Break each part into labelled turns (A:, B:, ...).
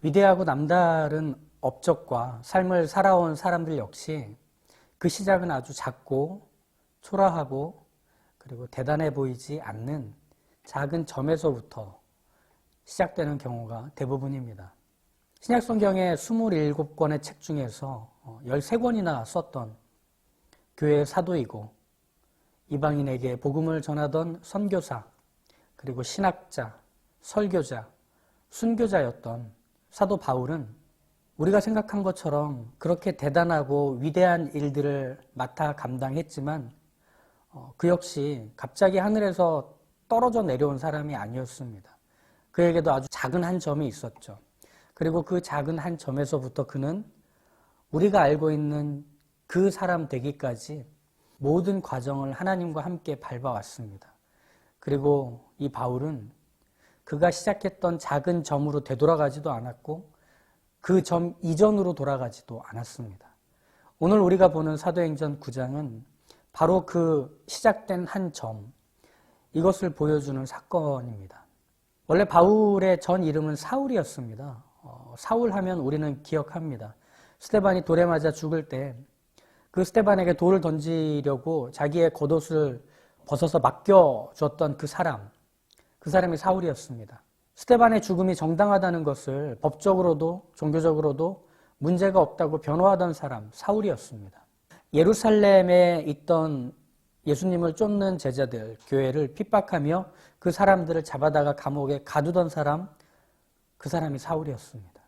A: 위대하고 남다른 업적과 삶을 살아온 사람들 역시 그 시작은 아주 작고 초라하고 그리고 대단해 보이지 않는 작은 점에서부터 시작되는 경우가 대부분입니다. 신약성경의 27권의 책 중에서 13권이나 썼던 교회의 사도이고 이방인에게 복음을 전하던 선교사, 그리고 신학자, 설교자, 순교자였던 사도 바울은 우리가 생각한 것처럼 그렇게 대단하고 위대한 일들을 맡아 감당했지만 그 역시 갑자기 하늘에서 떨어져 내려온 사람이 아니었습니다. 그에게도 아주 작은 한 점이 있었죠. 그리고 그 작은 한 점에서부터 그는 우리가 알고 있는 그 사람 되기까지 모든 과정을 하나님과 함께 밟아왔습니다. 그리고 이 바울은 그가 시작했던 작은 점으로 되돌아가지도 않았고 그 점 이전으로 돌아가지도 않았습니다. 오늘 우리가 보는 사도행전 9장은 바로 그 시작된 한 점, 이것을 보여주는 사건입니다. 원래 바울의 전 이름은 사울이었습니다. 사울 하면 우리는 기억합니다. 스데반이 돌에 맞아 죽을 때 그 스데반에게 돌을 던지려고 자기의 겉옷을 벗어서 맡겨줬던 그 사람이 사울이었습니다. 스데반의 죽음이 정당하다는 것을 법적으로도 종교적으로도 문제가 없다고 변호하던 사람, 사울이었습니다. 예루살렘에 있던 예수님을 쫓는 제자들, 교회를 핍박하며 그 사람들을 잡아다가 감옥에 가두던 사람, 그 사람이 사울이었습니다.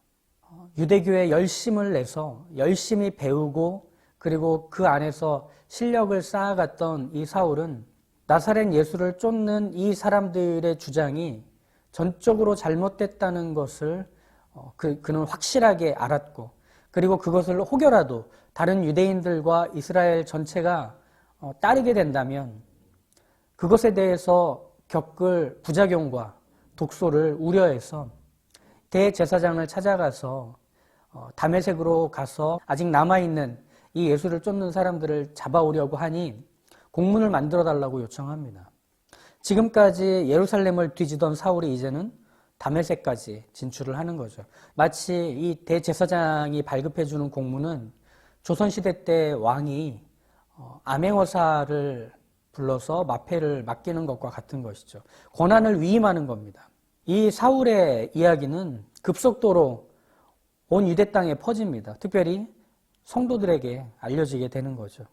A: 유대교에 열심을 내서 열심히 배우고 그리고 그 안에서 실력을 쌓아갔던 이 사울은 나사렛 예수를 쫓는 이 사람들의 주장이 전적으로 잘못됐다는 것을 그는 확실하게 알았고, 그리고 그것을 혹여라도 다른 유대인들과 이스라엘 전체가 따르게 된다면 그것에 대해서 겪을 부작용과 독소를 우려해서 대제사장을 찾아가서 다메섹으로 가서 아직 남아있는 이 예수를 쫓는 사람들을 잡아오려고 하니 공문을 만들어 달라고 요청합니다. 지금까지 예루살렘을 뒤지던 사울이 이제는 다메섹까지 진출을 하는 거죠. 마치 이 대제사장이 발급해주는 공문은 조선시대 때 왕이 암행어사를 불러서 마패를 맡기는 것과 같은 것이죠. 권한을 위임하는 겁니다. 이 사울의 이야기는 급속도로 온 유대 땅에 퍼집니다. 특별히 성도들에게 알려지게 되는 거죠.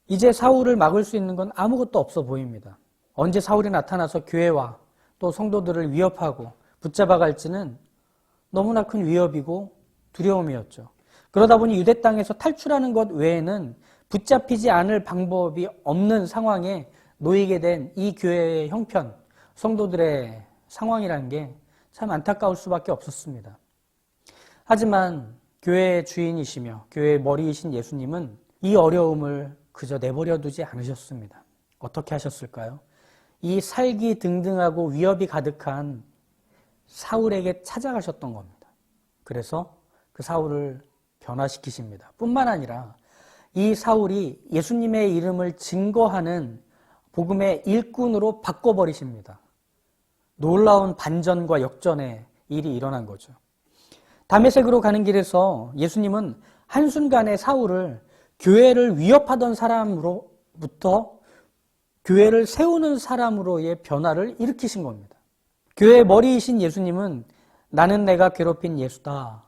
A: 이제 사울을 막을 수 있는 건 아무것도 없어 보입니다. 언제 사울이 나타나서 교회와 또 성도들을 위협하고 붙잡아 갈지는 너무나 큰 위협이고 두려움이었죠. 그러다 보니 유대 땅에서 탈출하는 것 외에는 붙잡히지 않을 방법이 없는 상황에 놓이게 된 이 교회의 형편, 성도들의 상황이라는 게 참 안타까울 수밖에 없었습니다. 하지만 교회의 주인이시며 교회의 머리이신 예수님은 이 어려움을 그저 내버려 두지 않으셨습니다. 어떻게 하셨을까요? 이 살기 등등하고 위협이 가득한 사울에게 찾아가셨던 겁니다. 그래서 그 사울을 변화시키십니다. 뿐만 아니라 이 사울이 예수님의 이름을 증거하는 복음의 일꾼으로 바꿔버리십니다. 놀라운 반전과 역전의 일이 일어난 거죠. 다메섹으로 가는 길에서 예수님은 한순간에 사울을 교회를 위협하던 사람으로부터 교회를 세우는 사람으로의 변화를 일으키신 겁니다. 교회의 머리이신 예수님은 나는 내가 괴롭힌 예수다,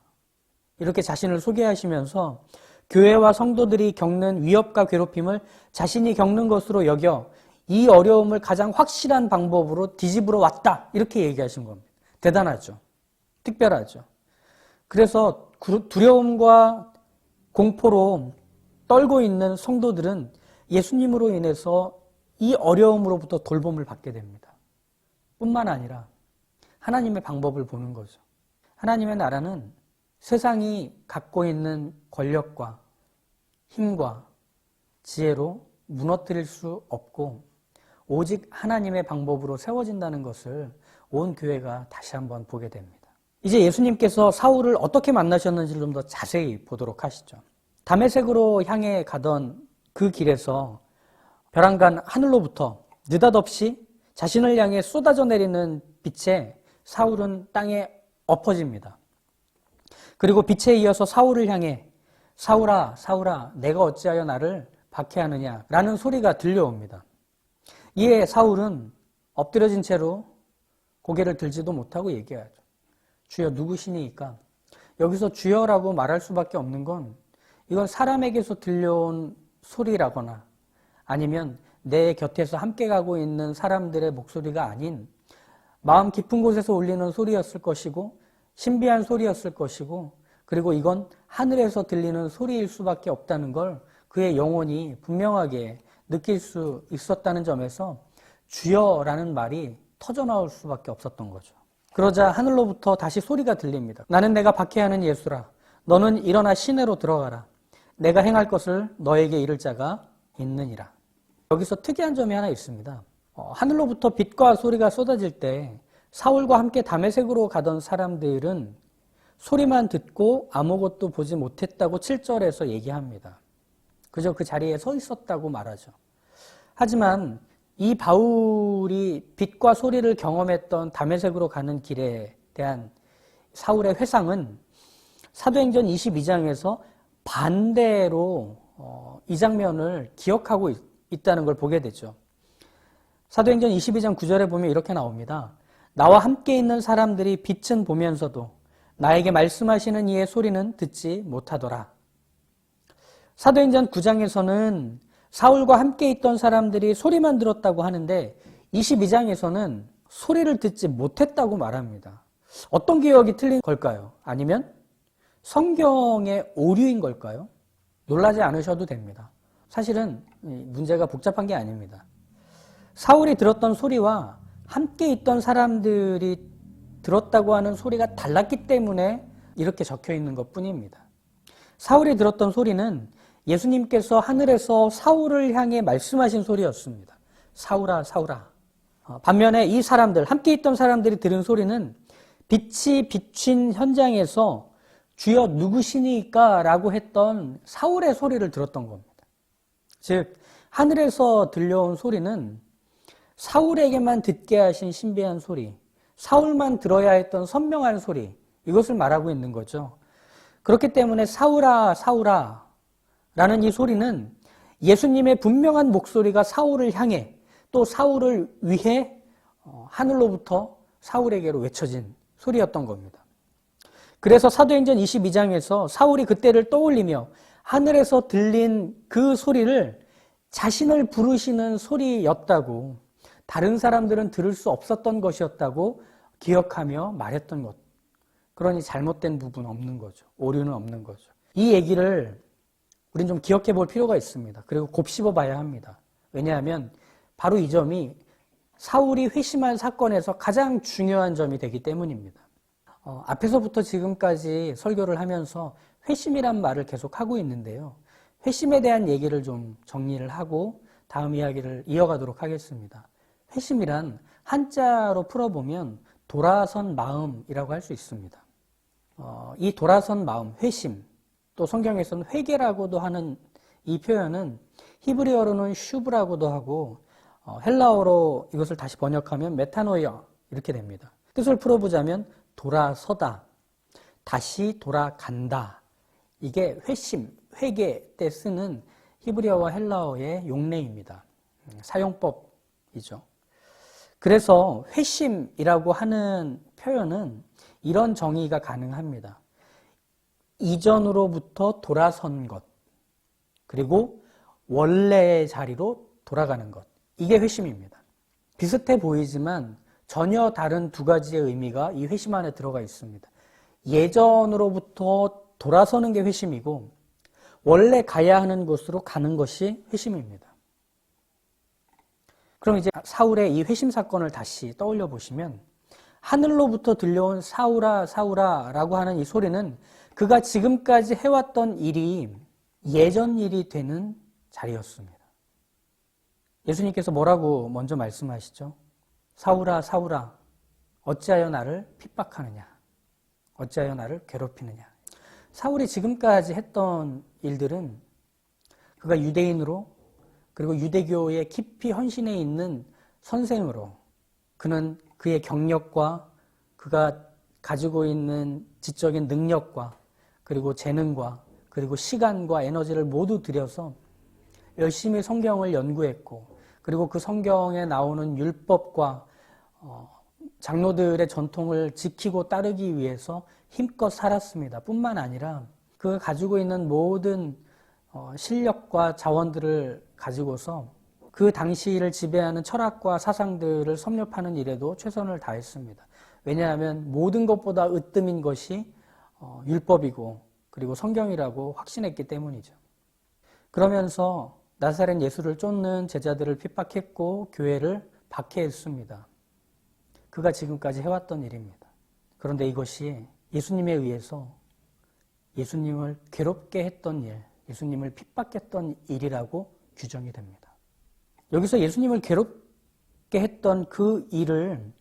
A: 이렇게 자신을 소개하시면서 교회와 성도들이 겪는 위협과 괴롭힘을 자신이 겪는 것으로 여겨 이 어려움을 가장 확실한 방법으로 뒤집으러 왔다, 이렇게 얘기하신 겁니다. 대단하죠. 특별하죠. 그래서 두려움과 공포로 떨고 있는 성도들은 예수님으로 인해서 이 어려움으로부터 돌봄을 받게 됩니다. 뿐만 아니라 하나님의 방법을 보는 거죠. 하나님의 나라는 세상이 갖고 있는 권력과 힘과 지혜로 무너뜨릴 수 없고 오직 하나님의 방법으로 세워진다는 것을 온 교회가 다시 한번 보게 됩니다. 이제 예수님께서 사울을 어떻게 만나셨는지를 좀 더 자세히 보도록 하시죠. 다메섹으로 향해 가던 그 길에서 벼랑간 하늘로부터 느닷없이 자신을 향해 쏟아져 내리는 빛에 사울은 땅에 엎어집니다. 그리고 빛에 이어서 사울을 향해 사울아, 사울아, 내가 어찌하여 나를 박해하느냐 라는 소리가 들려옵니다. 이에 사울은 엎드려진 채로 고개를 들지도 못하고 얘기하죠. 주여 누구시니까? 여기서 주여라고 말할 수밖에 없는 건 이건 사람에게서 들려온 소리라거나 아니면 내 곁에서 함께 가고 있는 사람들의 목소리가 아닌 마음 깊은 곳에서 울리는 소리였을 것이고 신비한 소리였을 것이고 그리고 이건 하늘에서 들리는 소리일 수밖에 없다는 걸 그의 영혼이 분명하게 느낄 수 있었다는 점에서 주여라는 말이 터져나올 수밖에 없었던 거죠. 그러자 하늘로부터 다시 소리가 들립니다. 나는 내가 박해하는 예수라. 너는 일어나 시내로 들어가라. 내가 행할 것을 너에게 이를 자가 있느니라. 여기서 특이한 점이 하나 있습니다. 하늘로부터 빛과 소리가 쏟아질 때 사울과 함께 다메섹으로 가던 사람들은 소리만 듣고 아무것도 보지 못했다고 7절에서 얘기합니다. 그저 그 자리에 서 있었다고 말하죠. 하지만 이 바울이 빛과 소리를 경험했던 다메섹으로 가는 길에 대한 사울의 회상은 사도행전 22장에서 반대로 이 장면을 기억하고 있다는 걸 보게 되죠. 사도행전 22장 9절에 보면 이렇게 나옵니다. 나와 함께 있는 사람들이 빛은 보면서도 나에게 말씀하시는 이의 소리는 듣지 못하더라. 사도행전 9장에서는 사울과 함께 있던 사람들이 소리만 들었다고 하는데 22장에서는 소리를 듣지 못했다고 말합니다. 어떤 기억이 틀린 걸까요? 아니면 성경의 오류인 걸까요? 놀라지 않으셔도 됩니다. 사실은 문제가 복잡한 게 아닙니다. 사울이 들었던 소리와 함께 있던 사람들이 들었다고 하는 소리가 달랐기 때문에 이렇게 적혀 있는 것 뿐입니다. 사울이 들었던 소리는 예수님께서 하늘에서 사울을 향해 말씀하신 소리였습니다. 사울아, 사울아. 반면에 이 사람들, 함께 있던 사람들이 들은 소리는 빛이 비친 현장에서 주여 누구시니까? 라고 했던 사울의 소리를 들었던 겁니다. 즉, 하늘에서 들려온 소리는 사울에게만 듣게 하신 신비한 소리, 사울만 들어야 했던 선명한 소리, 이것을 말하고 있는 거죠. 그렇기 때문에 사울아, 사울아 라는 이 소리는 예수님의 분명한 목소리가 사울을 향해 또 사울을 위해 하늘로부터 사울에게로 외쳐진 소리였던 겁니다. 그래서 사도행전 22장에서 사울이 그때를 떠올리며 하늘에서 들린 그 소리를 자신을 부르시는 소리였다고, 다른 사람들은 들을 수 없었던 것이었다고 기억하며 말했던 것. 그러니 잘못된 부분 없는 거죠. 오류는 없는 거죠. 이 얘기를 우린 좀 기억해 볼 필요가 있습니다. 그리고 곱씹어 봐야 합니다. 왜냐하면 바로 이 점이 사울이 회심한 사건에서 가장 중요한 점이 되기 때문입니다. 앞에서부터 지금까지 설교를 하면서 회심이란 말을 계속 하고 있는데요. 회심에 대한 얘기를 좀 정리를 하고 다음 이야기를 이어가도록 하겠습니다. 회심이란 한자로 풀어보면 돌아선 마음이라고 할 수 있습니다. 이 돌아선 마음, 회심, 또 성경에서는 회개라고도 하는 이 표현은 히브리어로는 슈브라고도 하고 헬라어로 이것을 다시 번역하면 메타노이아 이렇게 됩니다. 뜻을 풀어보자면 돌아서다, 다시 돌아간다. 이게 회심, 회개 때 쓰는 히브리어와 헬라어의 용례입니다. 사용법이죠. 그래서 회심이라고 하는 표현은 이런 정의가 가능합니다. 이전으로부터 돌아선 것, 그리고 원래의 자리로 돌아가는 것. 이게 회심입니다. 비슷해 보이지만 전혀 다른 두 가지의 의미가 이 회심 안에 들어가 있습니다. 예전으로부터 돌아서는 게 회심이고 원래 가야 하는 곳으로 가는 것이 회심입니다. 그럼 이제 사울의 이 회심 사건을 다시 떠올려 보시면 하늘로부터 들려온 사울아 사울아 라고 하는 이 소리는 그가 지금까지 해왔던 일이 예전 일이 되는 자리였습니다. 예수님께서 뭐라고 먼저 말씀하시죠? 사울아 사울아 어찌하여 나를 핍박하느냐, 어찌하여 나를 괴롭히느냐. 사울이 지금까지 했던 일들은 그가 유대인으로 그리고 유대교에 깊이 헌신해 있는 선생으로 그는 그의 경력과 그가 가지고 있는 지적인 능력과 그리고 재능과 그리고 시간과 에너지를 모두 들여서 열심히 성경을 연구했고, 그리고 그 성경에 나오는 율법과 장로들의 전통을 지키고 따르기 위해서 힘껏 살았습니다. 뿐만 아니라 그가 가지고 있는 모든 실력과 자원들을 가지고서 그 당시를 지배하는 철학과 사상들을 섭렵하는 일에도 최선을 다했습니다. 왜냐하면 모든 것보다 으뜸인 것이 율법이고 그리고 성경이라고 확신했기 때문이죠. 그러면서 나사렛 예수를 쫓는 제자들을 핍박했고 교회를 박해했습니다. 그가 지금까지 해왔던 일입니다. 그런데 이것이 예수님에 의해서 예수님을 괴롭게 했던 일, 예수님을 핍박했던 일이라고 규정이 됩니다. 여기서 예수님을 괴롭게 했던 그 일을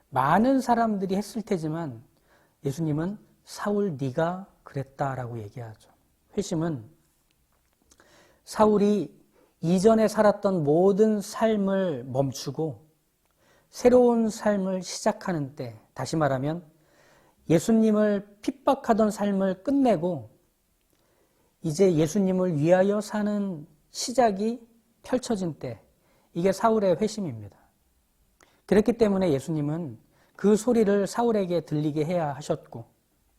A: 많은 사람들이 했을 테지만 예수님은 사울 네가 그랬다라고 얘기하죠. 회심은 사울이 이전에 살았던 모든 삶을 멈추고 새로운 삶을 시작하는 때, 다시 말하면 예수님을 핍박하던 삶을 끝내고 이제 예수님을 위하여 사는 시작이 펼쳐진 때, 이게 사울의 회심입니다. 그렇기 때문에 예수님은 그 소리를 사울에게 들리게 해야 하셨고,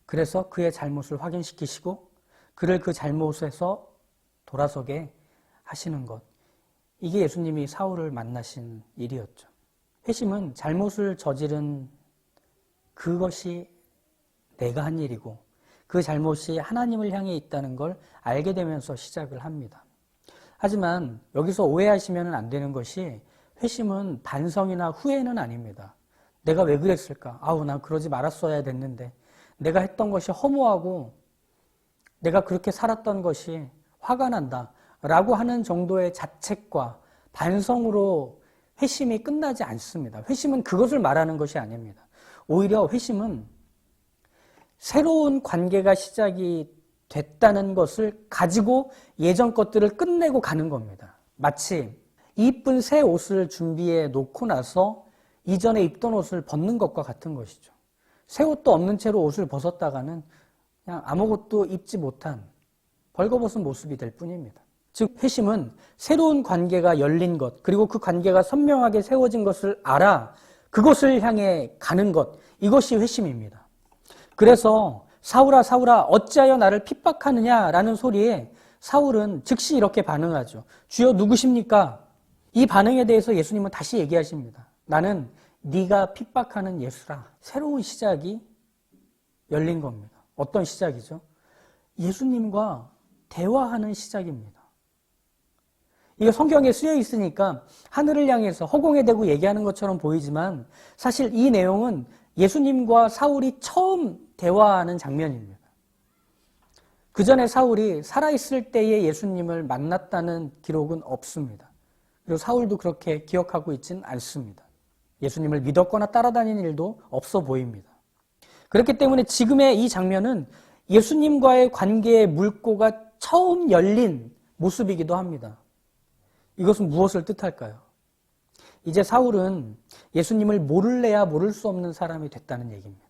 A: 그래서 그의 잘못을 확인시키시고 그를 그 잘못에서 돌아서게 하시는 것, 이게 예수님이 사울을 만나신 일이었죠. 회심은 잘못을 저지른 그것이 내가 한 일이고 그 잘못이 하나님을 향해 있다는 걸 알게 되면서 시작을 합니다. 하지만 여기서 오해하시면 안 되는 것이 회심은 반성이나 후회는 아닙니다. 내가 왜 그랬을까? 난 그러지 말았어야 됐는데, 내가 했던 것이 허무하고 내가 그렇게 살았던 것이 화가 난다 라고 하는 정도의 자책과 반성으로 회심이 끝나지 않습니다. 회심은 그것을 말하는 것이 아닙니다. 오히려 회심은 새로운 관계가 시작이 됐다는 것을 가지고 예전 것들을 끝내고 가는 겁니다. 마치 이쁜 새 옷을 준비해 놓고 나서 이전에 입던 옷을 벗는 것과 같은 것이죠. 새 옷도 없는 채로 옷을 벗었다가는 그냥 아무것도 입지 못한 벌거벗은 모습이 될 뿐입니다. 즉 회심은 새로운 관계가 열린 것, 그리고 그 관계가 선명하게 세워진 것을 알아 그것을 향해 가는 것, 이것이 회심입니다. 그래서 사울아 사울아 어찌하여 나를 핍박하느냐라는 소리에 사울은 즉시 이렇게 반응하죠. 주여 누구십니까? 이 반응에 대해서 예수님은 다시 얘기하십니다. 나는 네가 핍박하는 예수라. 새로운 시작이 열린 겁니다. 어떤 시작이죠? 예수님과 대화하는 시작입니다. 이게 성경에 쓰여 있으니까 하늘을 향해서 허공에 대고 얘기하는 것처럼 보이지만 사실 이 내용은 예수님과 사울이 처음 대화하는 장면입니다. 그 전에 사울이 살아있을 때에 예수님을 만났다는 기록은 없습니다. 그리고 사울도 그렇게 기억하고 있지는 않습니다. 예수님을 믿었거나 따라다니는 일도 없어 보입니다. 그렇기 때문에 지금의 이 장면은 예수님과의 관계의 물꼬가 처음 열린 모습이기도 합니다. 이것은 무엇을 뜻할까요? 이제 사울은 예수님을 모를래야 모를 수 없는 사람이 됐다는 얘기입니다.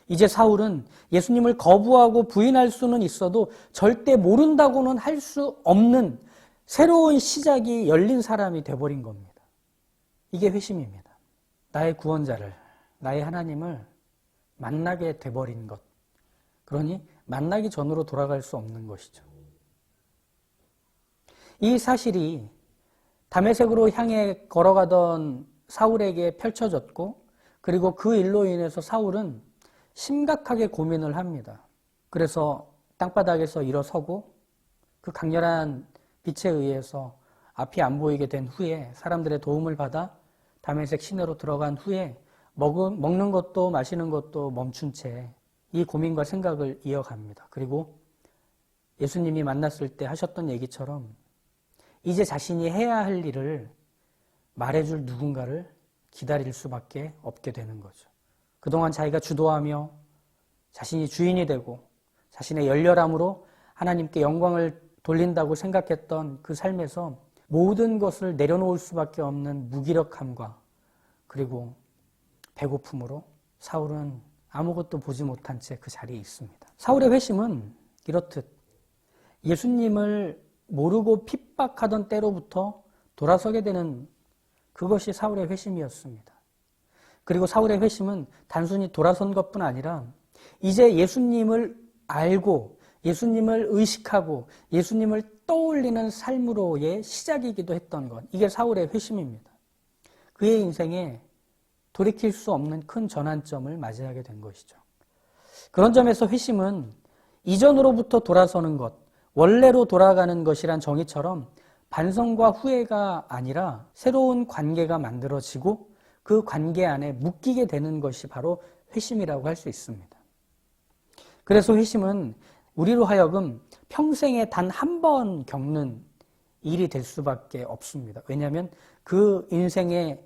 A: 이제 사울은 예수님을 거부하고 부인할 수는 있어도 절대 모른다고는 할 수 없는 새로운 시작이 열린 사람이 돼버린 겁니다. 이게 회심입니다. 나의 구원자를, 나의 하나님을 만나게 돼버린 것. 그러니 만나기 전으로 돌아갈 수 없는 것이죠. 이 사실이 다메섹으로 향해 걸어가던 사울에게 펼쳐졌고, 그리고 그 일로 인해서 사울은 심각하게 고민을 합니다. 그래서 땅바닥에서 일어서고 그 강렬한 빛에 의해서 앞이 안 보이게 된 후에 사람들의 도움을 받아 다메섹 시내로 들어간 후에 먹는 것도 마시는 것도 멈춘 채 이 고민과 생각을 이어갑니다. 그리고 예수님이 만났을 때 하셨던 얘기처럼 이제 자신이 해야 할 일을 말해줄 누군가를 기다릴 수밖에 없게 되는 거죠. 그동안 자기가 주도하며 자신이 주인이 되고 자신의 열렬함으로 하나님께 영광을 돌린다고 생각했던 그 삶에서 모든 것을 내려놓을 수밖에 없는 무기력함과 그리고 배고픔으로 사울은 아무것도 보지 못한 채 그 자리에 있습니다. 사울의 회심은 이렇듯 예수님을 모르고 핍박하던 때로부터 돌아서게 되는 그것이 사울의 회심이었습니다. 그리고 사울의 회심은 단순히 돌아선 것뿐 아니라 이제 예수님을 알고 예수님을 의식하고 예수님을 떠올리는 삶으로의 시작이기도 했던 것. 이게 사울의 회심입니다. 그의 인생에 돌이킬 수 없는 큰 전환점을 맞이하게 된 것이죠. 그런 점에서 회심은 이전으로부터 돌아서는 것, 원래로 돌아가는 것이란 정의처럼 반성과 후회가 아니라 새로운 관계가 만들어지고 그 관계 안에 묶이게 되는 것이 바로 회심이라고 할 수 있습니다. 그래서 회심은 우리로 하여금 평생에 단 한 번 겪는 일이 될 수밖에 없습니다. 왜냐하면 그 인생의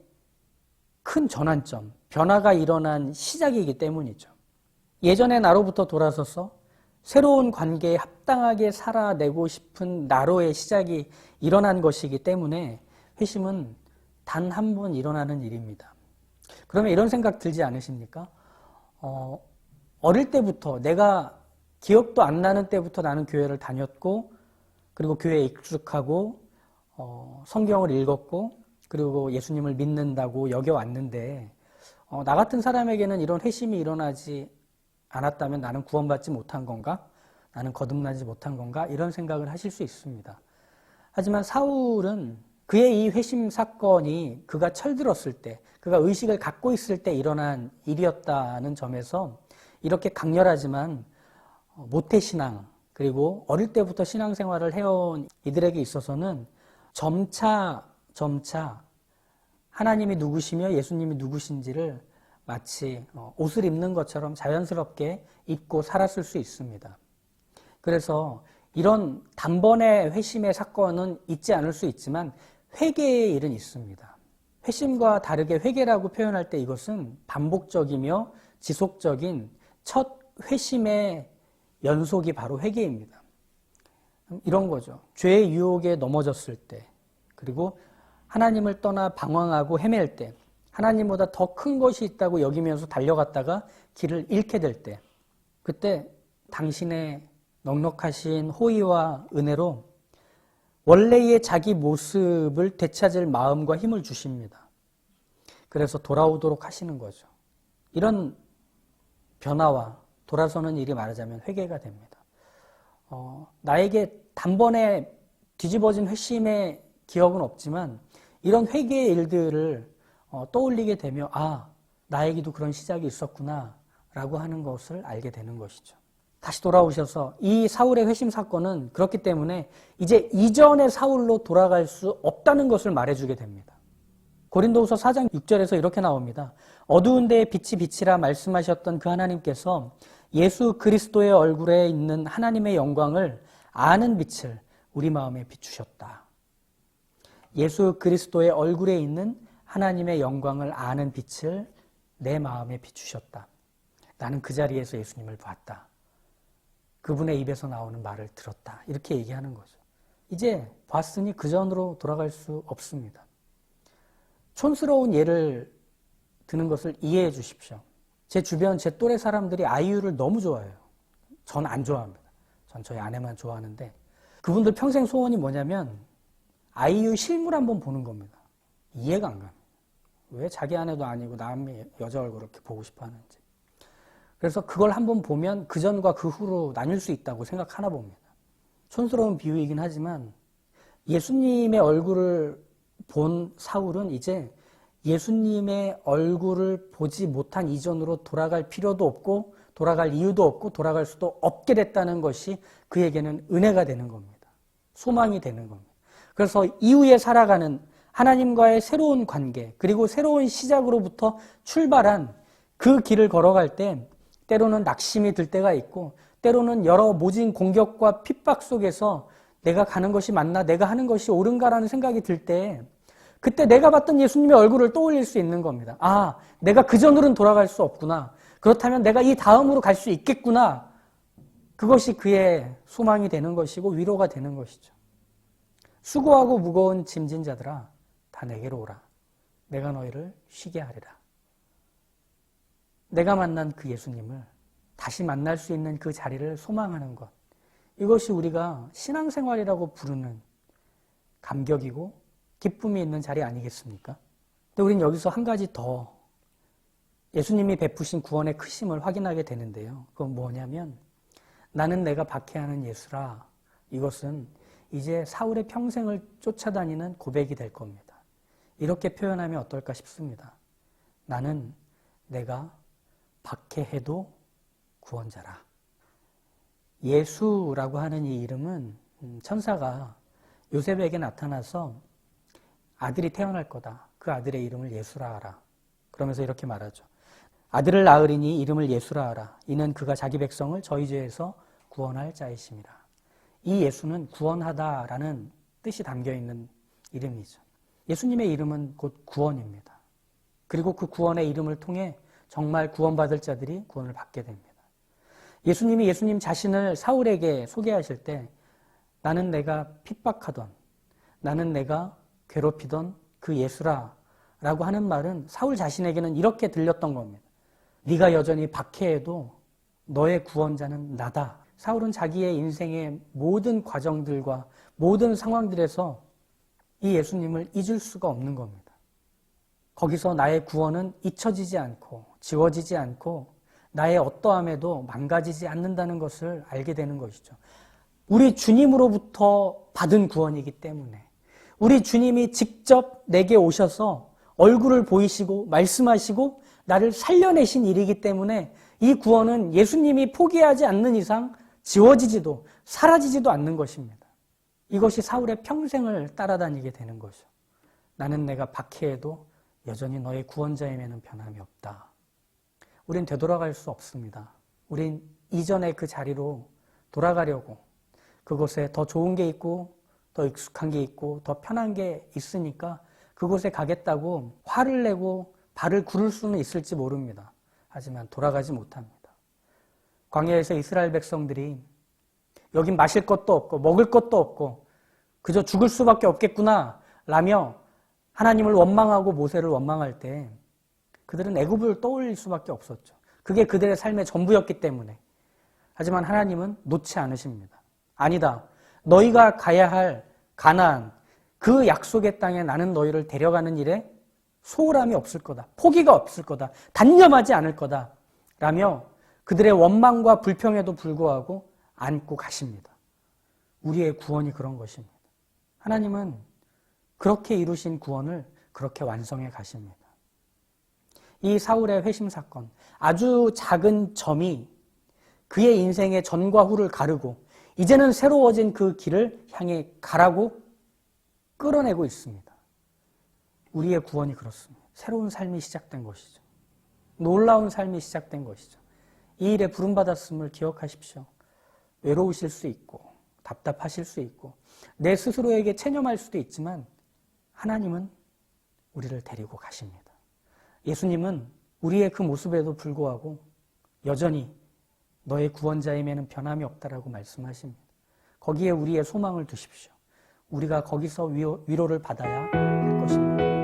A: 큰 전환점, 변화가 일어난 시작이기 때문이죠. 예전의 나로부터 돌아서서 새로운 관계에 합당하게 살아내고 싶은 나로의 시작이 일어난 것이기 때문에 회심은 단 한 번 일어나는 일입니다. 그러면 이런 생각 들지 않으십니까? 어릴 때부터 내가 기억도 안 나는 때부터 나는 교회를 다녔고 그리고 교회에 익숙하고 성경을 읽었고 그리고 예수님을 믿는다고 여겨왔는데 나 같은 사람에게는 이런 회심이 일어나지 않았다면 나는 구원받지 못한 건가? 나는 거듭나지 못한 건가? 이런 생각을 하실 수 있습니다. 하지만 사울은 그의 이 회심 사건이 그가 철들었을 때, 그가 의식을 갖고 있을 때 일어난 일이었다는 점에서 이렇게 강렬하지만 모태신앙, 그리고 어릴 때부터 신앙생활을 해온 이들에게 있어서는 점차 하나님이 누구시며 예수님이 누구신지를 마치 옷을 입는 것처럼 자연스럽게 입고 살았을 수 있습니다. 그래서 이런 단번의 회심의 사건은 있지 않을 수 있지만 회개의 일은 있습니다. 회심과 다르게 회개라고 표현할 때 이것은 반복적이며 지속적인 첫 회심의 연속이 바로 회개입니다. 이런 거죠. 죄의 유혹에 넘어졌을 때, 그리고 하나님을 떠나 방황하고 헤맬 때, 하나님보다 더 큰 것이 있다고 여기면서 달려갔다가 길을 잃게 될 때, 그때 당신의 넉넉하신 호의와 은혜로 원래의 자기 모습을 되찾을 마음과 힘을 주십니다. 그래서 돌아오도록 하시는 거죠. 이런 변화와 돌아서는 일이 말하자면 회개가 됩니다. 나에게 단번에 뒤집어진 회심의 기억은 없지만 이런 회개의 일들을 떠올리게 되며 나에게도 그런 시작이 있었구나 라고 하는 것을 알게 되는 것이죠. 다시 돌아오셔서 이 사울의 회심 사건은 그렇기 때문에 이제 이전의 사울로 돌아갈 수 없다는 것을 말해주게 됩니다. 고린도후서 4장 6절에서 이렇게 나옵니다. 어두운 데에 빛이 비치라 말씀하셨던 그 하나님께서 예수 그리스도의 얼굴에 있는 하나님의 영광을 아는 빛을 우리 마음에 비추셨다. 예수 그리스도의 얼굴에 있는 하나님의 영광을 아는 빛을 내 마음에 비추셨다. 나는 그 자리에서 예수님을 봤다. 그분의 입에서 나오는 말을 들었다. 이렇게 얘기하는 거죠. 이제 봤으니 그 전으로 돌아갈 수 없습니다. 촌스러운 예를 드는 것을 이해해 주십시오. 제 주변, 제 또래 사람들이 아이유를 너무 좋아해요. 전 안 좋아합니다. 전 저희 아내만 좋아하는데 그분들 평생 소원이 뭐냐면 아이유 실물 한번 보는 겁니다. 이해가 안 갑니다. 왜 자기 아내도 아니고 남의 여자 얼굴을 이렇게 보고 싶어 하는지. 그래서 그걸 한번 보면 그 전과 그 후로 나뉠 수 있다고 생각하나 봅니다. 촌스러운 비유이긴 하지만 예수님의 얼굴을 본 사울은 이제 예수님의 얼굴을 보지 못한 이전으로 돌아갈 필요도 없고 돌아갈 이유도 없고 돌아갈 수도 없게 됐다는 것이 그에게는 은혜가 되는 겁니다. 소망이 되는 겁니다. 그래서 이후에 살아가는 하나님과의 새로운 관계 그리고 새로운 시작으로부터 출발한 그 길을 걸어갈 때 때로는 낙심이 들 때가 있고 때로는 여러 모진 공격과 핍박 속에서 내가 가는 것이 맞나 내가 하는 것이 옳은가라는 생각이 들 때 그때 내가 봤던 예수님의 얼굴을 떠올릴 수 있는 겁니다. 내가 그전으로는 돌아갈 수 없구나. 그렇다면 내가 이 다음으로 갈 수 있겠구나. 그것이 그의 소망이 되는 것이고 위로가 되는 것이죠. 수고하고 무거운 짐진 자들아 다 내게로 오라. 내가 너희를 쉬게 하리라. 내가 만난 그 예수님을 다시 만날 수 있는 그 자리를 소망하는 것. 이것이 우리가 신앙생활이라고 부르는 감격이고 기쁨이 있는 자리 아니겠습니까? 근데 우린 여기서 한 가지 더 예수님이 베푸신 구원의 크심을 확인하게 되는데요. 그건 뭐냐면 나는 내가 박해하는 예수라. 이것은 이제 사울의 평생을 쫓아다니는 고백이 될 겁니다. 이렇게 표현하면 어떨까 싶습니다. 나는 내가 박해해도 구원자라. 예수라고 하는 이 이름은 천사가 요셉에게 나타나서 아들이 태어날 거다. 그 아들의 이름을 예수라 하라. 그러면서 이렇게 말하죠. 아들을 낳으리니 이름을 예수라 하라. 이는 그가 자기 백성을 저희 죄에서 구원할 자이심이라. 이 예수는 구원하다라는 뜻이 담겨있는 이름이죠. 예수님의 이름은 곧 구원입니다. 그리고 그 구원의 이름을 통해 정말 구원받을 자들이 구원을 받게 됩니다. 예수님이 예수님 자신을 사울에게 소개하실 때 나는 내가 핍박하던, 나는 내가 괴롭히던 그 예수라 라고 하는 말은 사울 자신에게는 이렇게 들렸던 겁니다. 네가 여전히 박해해도 너의 구원자는 나다. 사울은 자기의 인생의 모든 과정들과 모든 상황들에서 이 예수님을 잊을 수가 없는 겁니다. 거기서 나의 구원은 잊혀지지 않고 지워지지 않고 나의 어떠함에도 망가지지 않는다는 것을 알게 되는 것이죠. 우리 주님으로부터 받은 구원이기 때문에 우리 주님이 직접 내게 오셔서 얼굴을 보이시고 말씀하시고 나를 살려내신 일이기 때문에 이 구원은 예수님이 포기하지 않는 이상 지워지지도 사라지지도 않는 것입니다. 이것이 사울의 평생을 따라다니게 되는 거죠. 나는 내가 박해해도 여전히 너의 구원자임에는 변함이 없다. 우린 되돌아갈 수 없습니다. 우린 이전의 그 자리로 돌아가려고 그곳에 더 좋은 게 있고 더 익숙한 게 있고 더 편한 게 있으니까 그곳에 가겠다고 화를 내고 발을 구를 수는 있을지 모릅니다. 하지만 돌아가지 못합니다. 광야에서 이스라엘 백성들이 여긴 마실 것도 없고 먹을 것도 없고 그저 죽을 수밖에 없겠구나 라며 하나님을 원망하고 모세를 원망할 때 그들은 애굽을 떠올릴 수밖에 없었죠. 그게 그들의 삶의 전부였기 때문에. 하지만 하나님은 놓지 않으십니다. 아니다. 너희가 가야 할 가나안, 그 약속의 땅에 나는 너희를 데려가는 일에 소홀함이 없을 거다. 포기가 없을 거다. 단념하지 않을 거다. 라며 그들의 원망과 불평에도 불구하고 안고 가십니다. 우리의 구원이 그런 것입니다. 하나님은 그렇게 이루신 구원을 그렇게 완성해 가십니다. 이 사울의 회심 사건, 아주 작은 점이 그의 인생의 전과 후를 가르고 이제는 새로워진 그 길을 향해 가라고 끌어내고 있습니다. 우리의 구원이 그렇습니다. 새로운 삶이 시작된 것이죠. 놀라운 삶이 시작된 것이죠. 이 일에 부름받았음을 기억하십시오. 외로우실 수 있고 답답하실 수 있고 내 스스로에게 체념할 수도 있지만 하나님은 우리를 데리고 가십니다. 예수님은 우리의 그 모습에도 불구하고 여전히 너의 구원자임에는 변함이 없다라고 말씀하십니다. 거기에 우리의 소망을 두십시오. 우리가 거기서 위로를 받아야 할 것입니다.